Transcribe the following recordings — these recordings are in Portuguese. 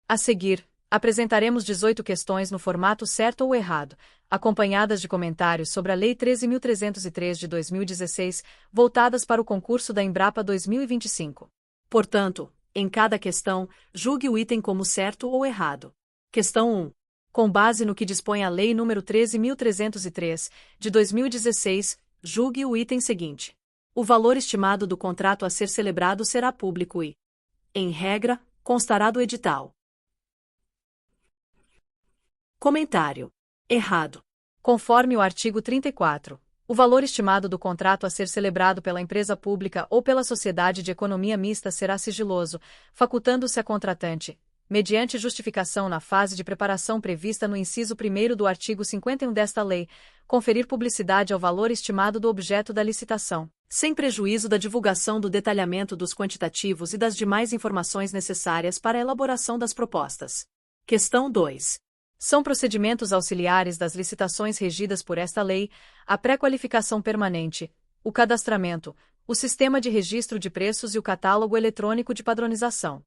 A seguir, apresentaremos 18 questões no formato certo ou errado, acompanhadas de comentários sobre a Lei 13.303 de 2016, voltadas para o concurso da Embrapa 2025. Portanto, em cada questão, julgue o item como certo ou errado. Questão 1. Com base no que dispõe a Lei nº 13.303, de 2016, julgue o item seguinte. O valor estimado do contrato a ser celebrado será público e, em regra, constará do edital. Comentário. Errado. Conforme o artigo 34, o valor estimado do contrato a ser celebrado pela empresa pública ou pela sociedade de economia mista será sigiloso, facultando-se a contratante, mediante justificação na fase de preparação prevista no inciso 1º do artigo 51 desta lei, conferir publicidade ao valor estimado do objeto da licitação, sem prejuízo da divulgação do detalhamento dos quantitativos e das demais informações necessárias para a elaboração das propostas. Questão 2. São procedimentos auxiliares das licitações regidas por esta lei, a pré-qualificação permanente, o cadastramento, o sistema de registro de preços e o catálogo eletrônico de padronização.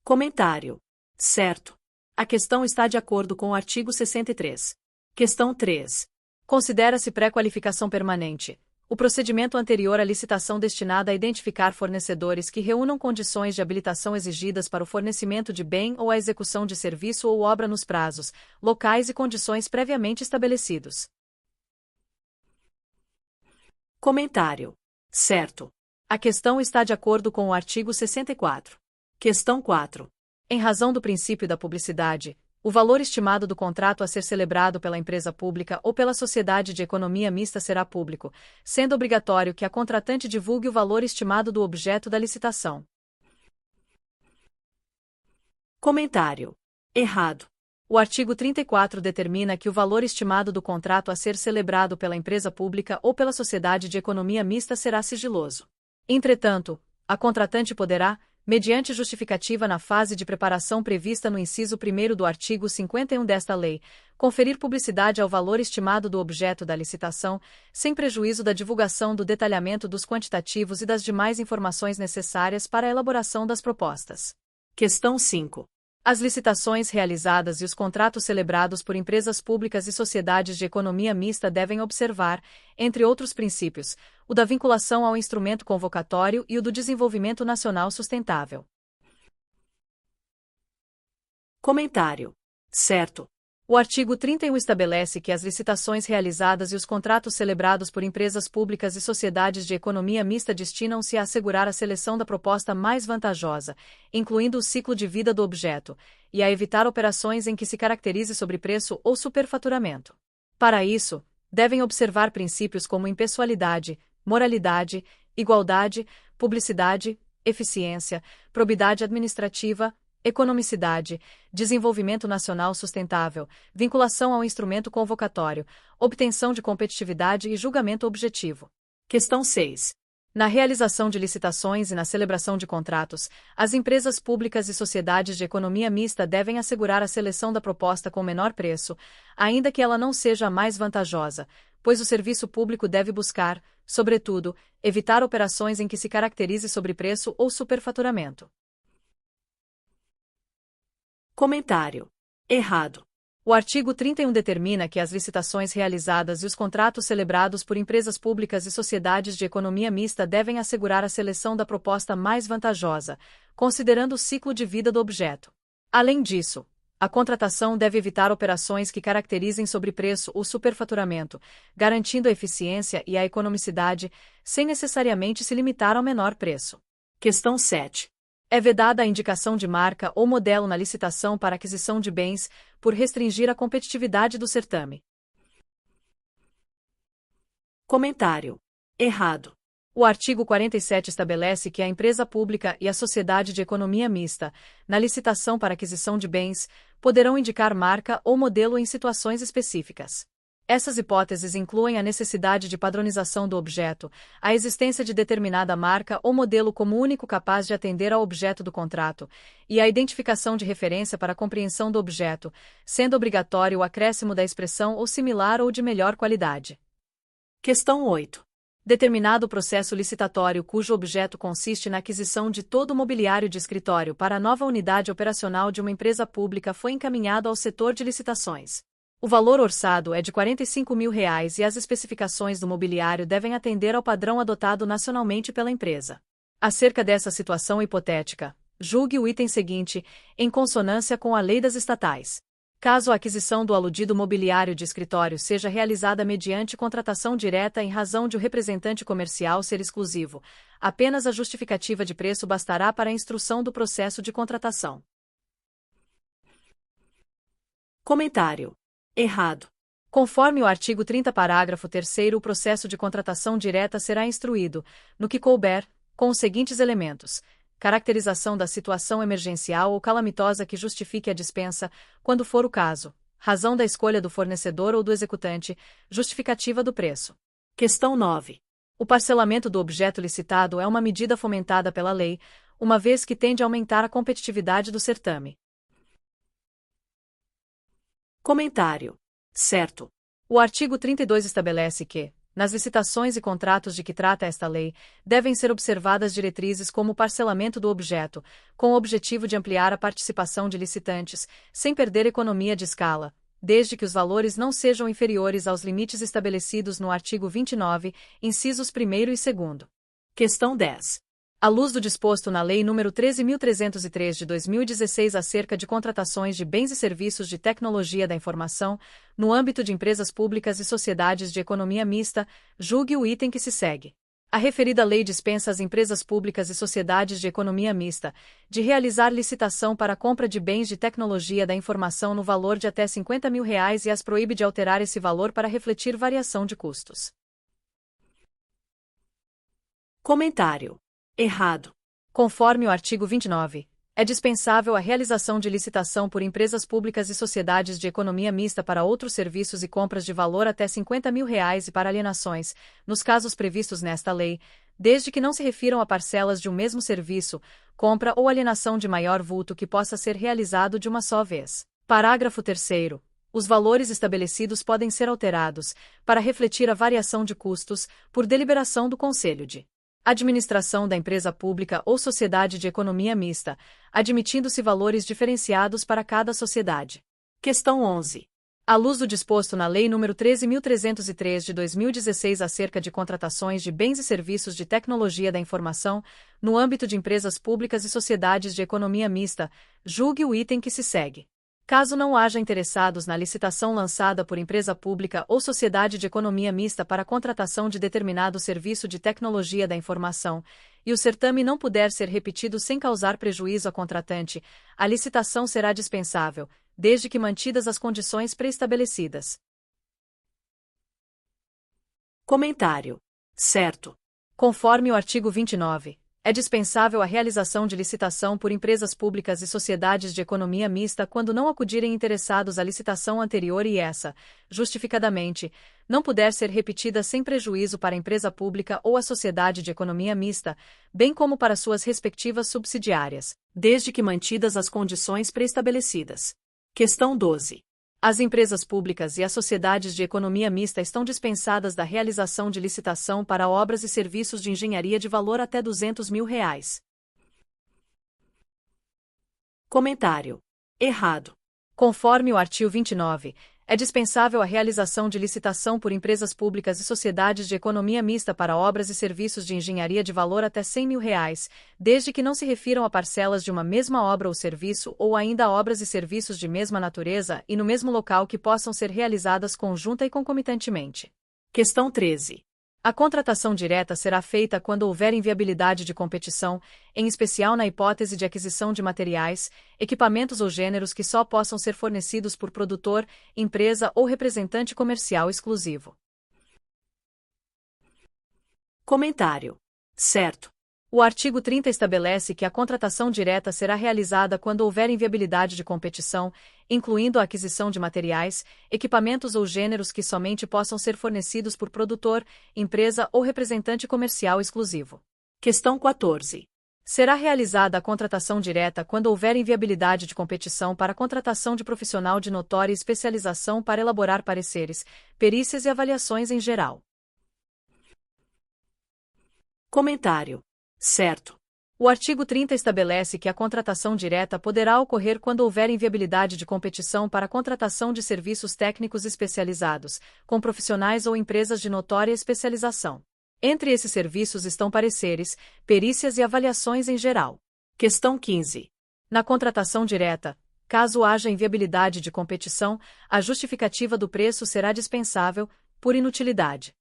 Comentário. Certo. A questão está de acordo com o artigo 63. Questão 3. Considera-se pré-qualificação permanente o procedimento anterior à licitação destinado a identificar fornecedores que reúnam condições de habilitação exigidas para o fornecimento de bem ou a execução de serviço ou obra nos prazos, locais e condições previamente estabelecidos. Comentário. Certo. A questão está de acordo com o artigo 64. Questão 4. Em razão do princípio da publicidade, o valor estimado do contrato a ser celebrado pela empresa pública ou pela sociedade de economia mista será público, sendo obrigatório que a contratante divulgue o valor estimado do objeto da licitação. Comentário. Errado. O artigo 34 determina que o valor estimado do contrato a ser celebrado pela empresa pública ou pela sociedade de economia mista será sigiloso. Entretanto, a contratante poderá, mediante justificativa na fase de preparação prevista no inciso 1º do artigo 51 desta lei, conferir publicidade ao valor estimado do objeto da licitação, sem prejuízo da divulgação do detalhamento dos quantitativos e das demais informações necessárias para a elaboração das propostas. Questão 5. As licitações realizadas e os contratos celebrados por empresas públicas e sociedades de economia mista devem observar, entre outros princípios, o da vinculação ao instrumento convocatório e o do desenvolvimento nacional sustentável. Comentário. Certo. O artigo 31 estabelece que as licitações realizadas e os contratos celebrados por empresas públicas e sociedades de economia mista destinam-se a assegurar a seleção da proposta mais vantajosa, incluindo o ciclo de vida do objeto, e a evitar operações em que se caracterize sobrepreço ou superfaturamento. Para isso, devem observar princípios como impessoalidade, moralidade, igualdade, publicidade, eficiência, probidade administrativa, economicidade, desenvolvimento nacional sustentável, vinculação ao instrumento convocatório, obtenção de competitividade e julgamento objetivo. Questão 6. Na realização de licitações e na celebração de contratos, as empresas públicas e sociedades de economia mista devem assegurar a seleção da proposta com menor preço, ainda que ela não seja a mais vantajosa, pois o serviço público deve buscar, sobretudo, evitar operações em que se caracterize sobrepreço ou superfaturamento. Comentário. Errado. O artigo 31 determina que as licitações realizadas e os contratos celebrados por empresas públicas e sociedades de economia mista devem assegurar a seleção da proposta mais vantajosa, considerando o ciclo de vida do objeto. Além disso, a contratação deve evitar operações que caracterizem sobrepreço ou superfaturamento, garantindo a eficiência e a economicidade, sem necessariamente se limitar ao menor preço. Questão 7. É vedada a indicação de marca ou modelo na licitação para aquisição de bens, por restringir a competitividade do certame. Comentário. Errado. O artigo 47 estabelece que a empresa pública e a sociedade de economia mista, na licitação para aquisição de bens, poderão indicar marca ou modelo em situações específicas. Essas hipóteses incluem a necessidade de padronização do objeto, a existência de determinada marca ou modelo como único capaz de atender ao objeto do contrato, e a identificação de referência para a compreensão do objeto, sendo obrigatório o acréscimo da expressão ou similar ou de melhor qualidade. Questão 8. Determinado processo licitatório cujo objeto consiste na aquisição de todo o mobiliário de escritório para a nova unidade operacional de uma empresa pública foi encaminhado ao setor de licitações. O valor orçado é de R$ 45 mil e as especificações do mobiliário devem atender ao padrão adotado nacionalmente pela empresa. Acerca dessa situação hipotética, julgue o item seguinte, em consonância com a lei das estatais. Caso a aquisição do aludido mobiliário de escritório seja realizada mediante contratação direta em razão de o representante comercial ser exclusivo, apenas a justificativa de preço bastará para a instrução do processo de contratação. Comentário. Errado. Conforme o artigo 30, parágrafo 3º, o processo de contratação direta será instruído, no que couber, com os seguintes elementos: caracterização da situação emergencial ou calamitosa que justifique a dispensa, quando for o caso, razão da escolha do fornecedor ou do executante, justificativa do preço. Questão 9. O parcelamento do objeto licitado é uma medida fomentada pela lei, uma vez que tende a aumentar a competitividade do certame. Comentário. Certo. O artigo 32 estabelece que, nas licitações e contratos de que trata esta lei, devem ser observadas diretrizes como o parcelamento do objeto, com o objetivo de ampliar a participação de licitantes, sem perder economia de escala, desde que os valores não sejam inferiores aos limites estabelecidos no artigo 29, incisos 1º e 2º. Questão 10. À luz do disposto na Lei nº 13.303 de 2016 acerca de contratações de bens e serviços de tecnologia da informação, no âmbito de empresas públicas e sociedades de economia mista, julgue o item que se segue. A referida lei dispensa as empresas públicas e sociedades de economia mista de realizar licitação para a compra de bens de tecnologia da informação no valor de até R$ 50 mil e as proíbe de alterar esse valor para refletir variação de custos. Comentário. Errado. Conforme o artigo 29, é dispensável a realização de licitação por empresas públicas e sociedades de economia mista para outros serviços e compras de valor até R$ 50 mil e para alienações, nos casos previstos nesta lei, desde que não se refiram a parcelas de um mesmo serviço, compra ou alienação de maior vulto que possa ser realizado de uma só vez. Parágrafo 3º. Os valores estabelecidos podem ser alterados, para refletir a variação de custos, por deliberação do Conselho de Administração da empresa pública ou sociedade de economia mista, admitindo-se valores diferenciados para cada sociedade. Questão 11. À luz do disposto na Lei nº 13.303 de 2016 acerca de contratações de bens e serviços de tecnologia da informação, no âmbito de empresas públicas e sociedades de economia mista, julgue o item que se segue. Caso não haja interessados na licitação lançada por empresa pública ou sociedade de economia mista para a contratação de determinado serviço de tecnologia da informação, e o certame não puder ser repetido sem causar prejuízo à contratante, a licitação será dispensável, desde que mantidas as condições pré-estabelecidas. Comentário. Certo. Conforme o artigo 29. É dispensável a realização de licitação por empresas públicas e sociedades de economia mista quando não acudirem interessados à licitação anterior e essa, justificadamente, não puder ser repetida sem prejuízo para a empresa pública ou a sociedade de economia mista, bem como para suas respectivas subsidiárias, desde que mantidas as condições pré-estabelecidas. Questão 12. As empresas públicas e as sociedades de economia mista estão dispensadas da realização de licitação para obras e serviços de engenharia de valor até R$ 200 mil. Comentário. Errado. Conforme o artigo 29, é dispensável a realização de licitação por empresas públicas e sociedades de economia mista para obras e serviços de engenharia de valor até R$ 100 mil, desde que não se refiram a parcelas de uma mesma obra ou serviço ou ainda a obras e serviços de mesma natureza e no mesmo local que possam ser realizadas conjunta e concomitantemente. Questão 13. A contratação direta será feita quando houver inviabilidade de competição, em especial na hipótese de aquisição de materiais, equipamentos ou gêneros que só possam ser fornecidos por produtor, empresa ou representante comercial exclusivo. Comentário. Certo. O artigo 30 estabelece que a contratação direta será realizada quando houver inviabilidade de competição, incluindo a aquisição de materiais, equipamentos ou gêneros que somente possam ser fornecidos por produtor, empresa ou representante comercial exclusivo. Questão 14. Será realizada a contratação direta quando houver inviabilidade de competição para a contratação de profissional de notória especialização para elaborar pareceres, perícias e avaliações em geral. Comentário. Certo. O artigo 30 estabelece que a contratação direta poderá ocorrer quando houver inviabilidade de competição para a contratação de serviços técnicos especializados, com profissionais ou empresas de notória especialização. Entre esses serviços estão pareceres, perícias e avaliações em geral. Questão 15. Na contratação direta, caso haja inviabilidade de competição, a justificativa do preço será dispensável, por inutilidade.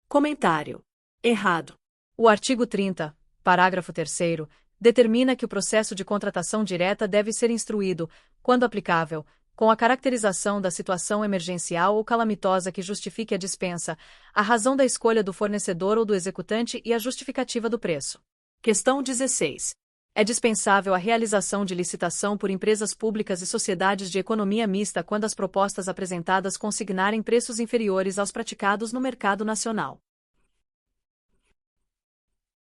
Comentário. Errado. O artigo 30, parágrafo 3º, determina que o processo de contratação direta deve ser instruído, quando aplicável, com a caracterização da situação emergencial ou calamitosa que justifique a dispensa, a razão da escolha do fornecedor ou do executante e a justificativa do preço. Questão 16. É dispensável a realização de licitação por empresas públicas e sociedades de economia mista quando as propostas apresentadas consignarem preços inferiores aos praticados no mercado nacional.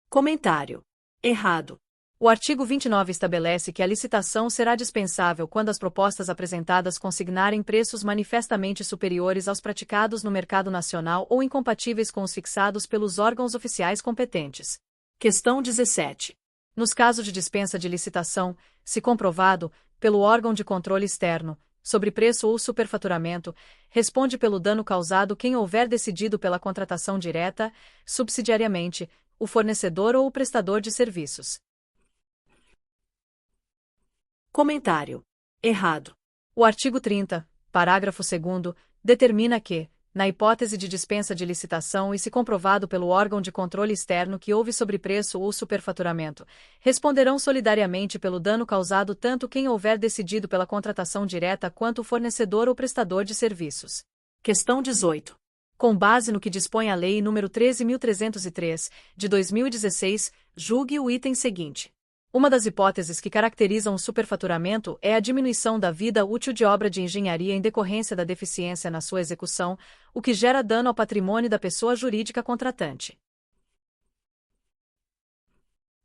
Comentário. Errado. O artigo 29 estabelece que a licitação será dispensável quando as propostas apresentadas consignarem preços manifestamente superiores aos praticados no mercado nacional ou incompatíveis com os fixados pelos órgãos oficiais competentes. Questão 17. Nos casos de dispensa de licitação, se comprovado, pelo órgão de controle externo, sobrepreço ou superfaturamento, responde pelo dano causado quem houver decidido pela contratação direta, subsidiariamente, o fornecedor ou o prestador de serviços. Comentário. Errado. O artigo 30, parágrafo 2º, determina que, na hipótese de dispensa de licitação e se comprovado pelo órgão de controle externo que houve sobrepreço ou superfaturamento, responderão solidariamente pelo dano causado tanto quem houver decidido pela contratação direta quanto o fornecedor ou prestador de serviços. Questão 18. Com base no que dispõe a Lei nº 13.303, de 2016, julgue o item seguinte. Uma das hipóteses que caracterizam o superfaturamento é a diminuição da vida útil de obra de engenharia em decorrência da deficiência na sua execução, o que gera dano ao patrimônio da pessoa jurídica contratante.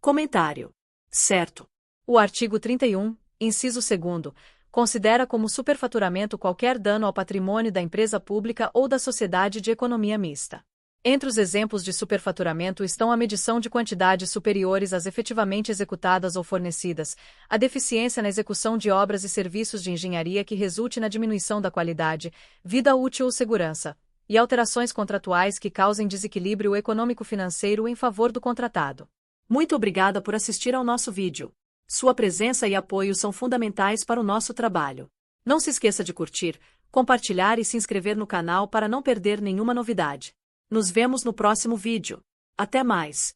Comentário. Certo. O artigo 31, inciso 2º, considera como superfaturamento qualquer dano ao patrimônio da empresa pública ou da sociedade de economia mista. Entre os exemplos de superfaturamento estão a medição de quantidades superiores às efetivamente executadas ou fornecidas, a deficiência na execução de obras e serviços de engenharia que resulte na diminuição da qualidade, vida útil ou segurança, e alterações contratuais que causem desequilíbrio econômico-financeiro em favor do contratado. Muito obrigada por assistir ao nosso vídeo. Sua presença e apoio são fundamentais para o nosso trabalho. Não se esqueça de curtir, compartilhar e se inscrever no canal para não perder nenhuma novidade. Nos vemos no próximo vídeo. Até mais!